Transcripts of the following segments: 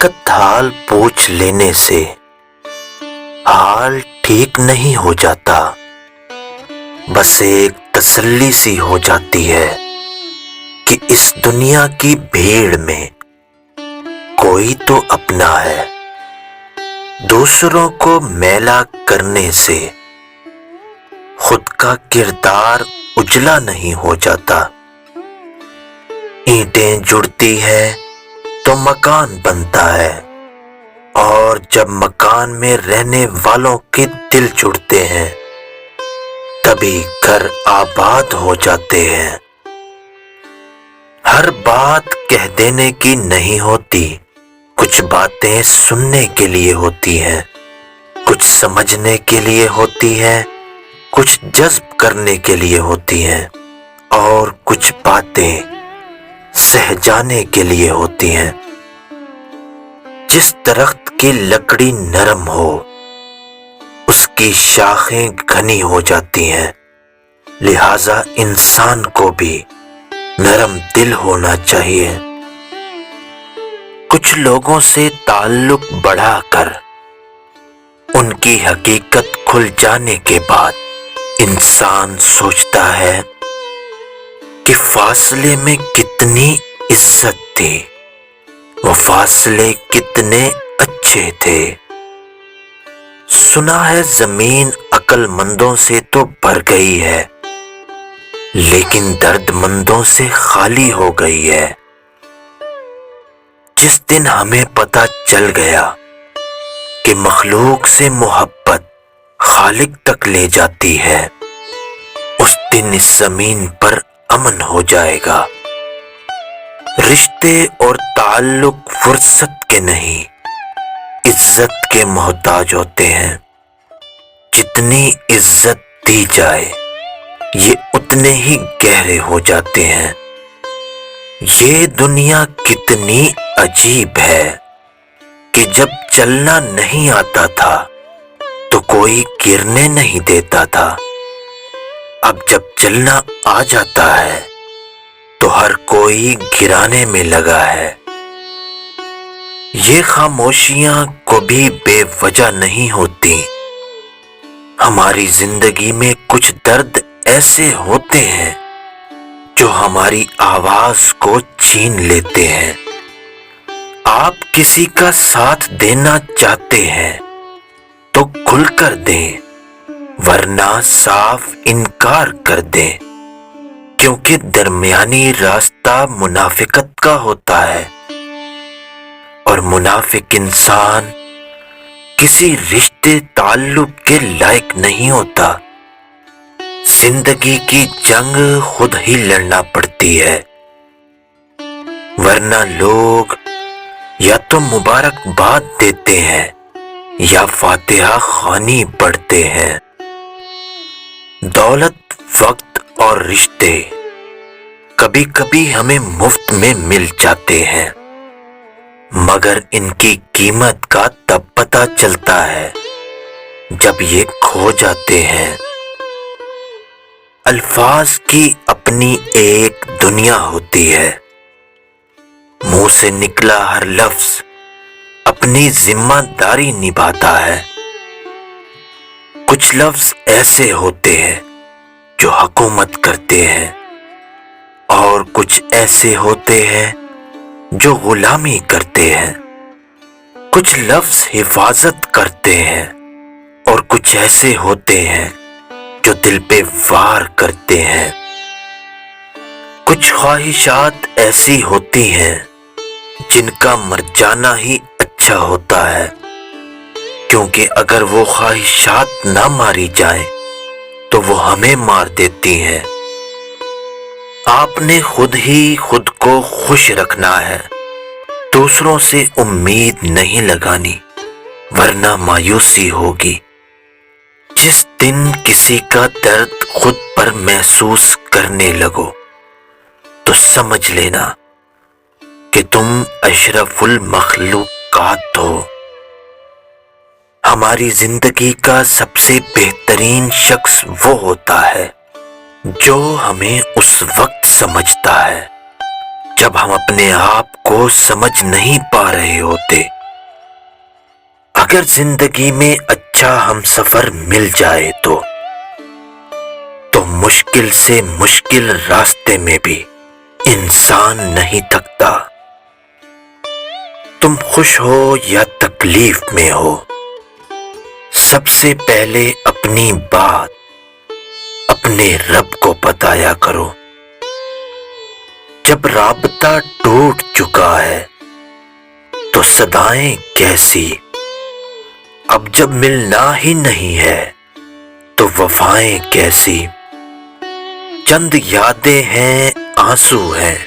حقیقت حال پوچھ لینے سے حال ٹھیک نہیں ہو جاتا، بس ایک تسلی سی ہو جاتی ہے کہ اس دنیا کی بھیڑ میں کوئی تو اپنا ہے۔ دوسروں کو میلا کرنے سے خود کا کردار اجلا نہیں ہو جاتا۔ اینٹیں جڑتی ہے تو مکان بنتا ہے، اور جب مکان میں رہنے والوں کے دل جڑتے ہیں تبھی گھر آباد ہو جاتے ہیں۔ ہر بات کہہ دینے کی نہیں ہوتی، کچھ باتیں سننے کے لیے ہوتی ہیں، کچھ سمجھنے کے لیے ہوتی ہیں، کچھ جذب کرنے کے لیے ہوتی ہیں، اور کچھ باتیں سہ جانے کے لیے ہوتی ہیں۔ جس درخت کی لکڑی نرم ہو اس کی شاخیں گھنی ہو جاتی ہیں، لہذا انسان کو بھی نرم دل ہونا چاہیے۔ کچھ لوگوں سے تعلق بڑھا کر ان کی حقیقت کھل جانے کے بعد انسان سوچتا ہے کہ فاصلے میں کتنی عزت تھی، وہ فاصلے کتنے اچھے تھے۔ سنا ہے زمین عقل مندوں سے تو بھر گئی ہے، لیکن درد مندوں سے خالی ہو گئی ہے۔ جس دن ہمیں پتہ چل گیا کہ مخلوق سے محبت خالق تک لے جاتی ہے، اس دن اس زمین پر امن ہو جائے گا۔ رشتے اور تعلق فرصت کے نہیں، عزت کے محتاج ہوتے ہیں۔ جتنی عزت دی جائے یہ اتنے ہی گہرے ہو جاتے ہیں۔ یہ دنیا کتنی عجیب ہے کہ جب چلنا نہیں آتا تھا تو کوئی گرنے نہیں دیتا تھا، اب جب چلنا آ جاتا ہے تو ہر کوئی گرانے میں لگا ہے۔ یہ خاموشیاں کبھی بے وجہ نہیں ہوتی۔ ہماری زندگی میں کچھ درد ایسے ہوتے ہیں جو ہماری آواز کو چھین لیتے ہیں۔ آپ کسی کا ساتھ دینا چاہتے ہیں تو کھل کر دیں، ورنہ صاف انکار کر دیں، کیونکہ درمیانی راستہ منافقت کا ہوتا ہے، اور منافق انسان کسی رشتے تعلق کے لائق نہیں ہوتا۔ زندگی کی جنگ خود ہی لڑنا پڑتی ہے، ورنہ لوگ یا تو مبارکباد دیتے ہیں یا فاتحہ خوانی پڑھتے ہیں۔ دولت، وقت اور رشتے کبھی کبھی ہمیں مفت میں مل جاتے ہیں، مگر ان کی قیمت کا تب پتہ چلتا ہے جب یہ کھو جاتے ہیں۔ الفاظ کی اپنی ایک دنیا ہوتی ہے، منہ سے نکلا ہر لفظ اپنی ذمہ داری نبھاتا ہے۔ کچھ لفظ ایسے ہوتے ہیں جو حکومت کرتے ہیں، اور کچھ ایسے ہوتے ہیں جو غلامی کرتے ہیں۔ کچھ لفظ حفاظت کرتے ہیں، اور کچھ ایسے ہوتے ہیں جو دل پہ وار کرتے ہیں۔ کچھ خواہشات ایسی ہوتی ہیں جن کا مر جانا ہی اچھا ہوتا ہے، کیونکہ اگر وہ خواہشات نہ ماری جائیں تو وہ ہمیں مار دیتی ہیں۔ آپ نے خود ہی خود کو خوش رکھنا ہے، دوسروں سے امید نہیں لگانی، ورنہ مایوسی ہوگی۔ جس دن کسی کا درد خود پر محسوس کرنے لگو تو سمجھ لینا کہ تم اشرف المخلوقات ہو۔ ہماری زندگی کا سب سے بہترین شخص وہ ہوتا ہے جو ہمیں اس وقت سمجھتا ہے جب ہم اپنے آپ کو سمجھ نہیں پا رہے ہوتے۔ اگر زندگی میں اچھا ہم سفر مل جائے تو مشکل سے مشکل راستے میں بھی انسان نہیں تھکتا۔ تم خوش ہو یا تکلیف میں ہو، سب سے پہلے اپنی بات اپنے رب کو بتایا کرو۔ جب رابطہ ٹوٹ چکا ہے تو صدائیں کیسی، اب جب ملنا ہی نہیں ہے تو وفائیں کیسی۔ چند یادیں ہیں، آنسو ہیں،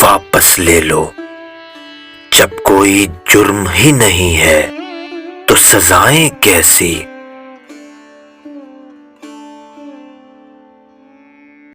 واپس لے لو۔ جب کوئی جرم ہی نہیں ہے تو سزائیں کیسی۔